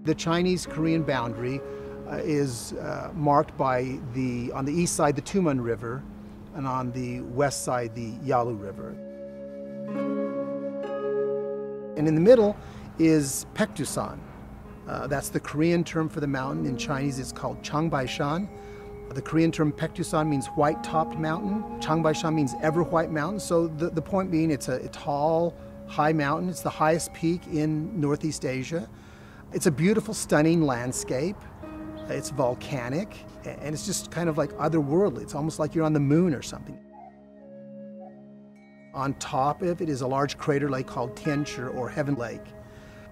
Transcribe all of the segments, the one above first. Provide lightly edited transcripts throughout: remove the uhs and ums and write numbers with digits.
The Chinese-Korean boundary is marked by on the east side, the Tumen River, and on the west side, the Yalu River. And in the middle is Paektu. That's the Korean term for the mountain. In Chinese, it's called Changbaishan. The Korean term Paektu means white-topped mountain. Changbaishan means ever-white mountain. So the point being, it's a tall, high mountain. It's the highest peak in Northeast Asia. It's a beautiful, stunning landscape. It's volcanic, and it's just kind of like otherworldly. It's almost like you're on the moon or something. On top of it is a large crater lake called Tianchi, or Heaven Lake.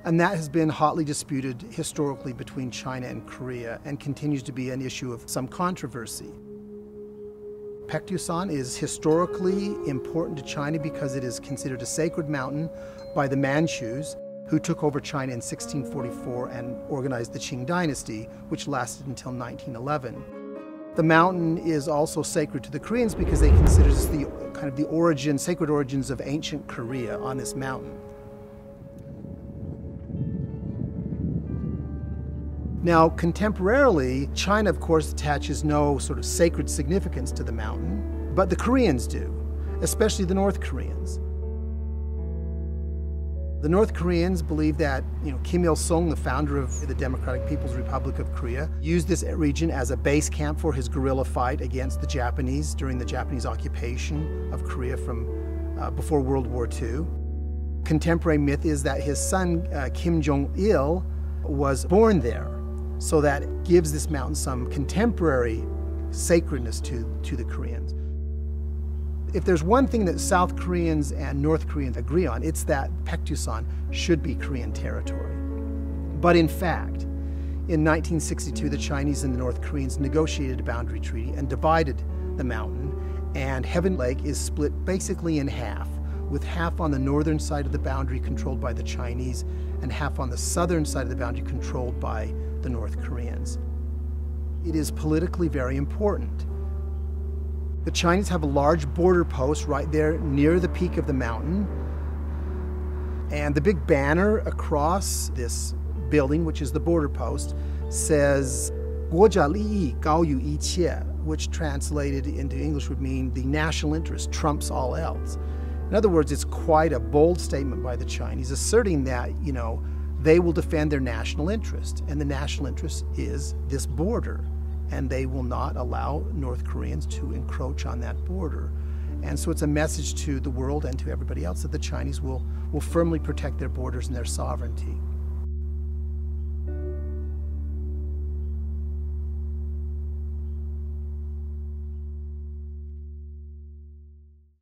And that has been hotly disputed historically between China and Korea and continues to be an issue of some controversy. Paektu is historically important to China because it is considered a sacred mountain by the Manchus, who took over China in 1644 and organized the Qing dynasty, which lasted until 1911. The mountain is also sacred to the Koreans because they consider this the kind of the sacred origins of ancient Korea on this mountain. Now, contemporarily, China, of course, attaches no sort of sacred significance to the mountain, but the Koreans do, especially the North Koreans. The North Koreans believe that Kim Il-sung, the founder of the Democratic People's Republic of Korea, used this region as a base camp for his guerrilla fight against the Japanese during the Japanese occupation of Korea from before World War II. Contemporary myth is that his son, Kim Jong-il, was born there. So that gives this mountain some contemporary sacredness to the Koreans. If there's one thing that South Koreans and North Koreans agree on, it's that Paektu should be Korean territory. But in fact, in 1962, the Chinese and the North Koreans negotiated a boundary treaty and divided the mountain, and Heaven Lake is split basically in half, with half on the northern side of the boundary controlled by the Chinese and half on the southern side of the boundary controlled by the North Koreans. It is politically very important. The Chinese have a large border post right there near the peak of the mountain, and the big banner across this building, which is the border post, says 国家利益高于一切, which translated into English would mean the national interest trumps all else. In other words, it's quite a bold statement by the Chinese asserting that, they will defend their national interest, and the national interest is this border, and they will not allow North Koreans to encroach on that border. And so it's a message to the world and to everybody else that the Chinese will firmly protect their borders and their sovereignty.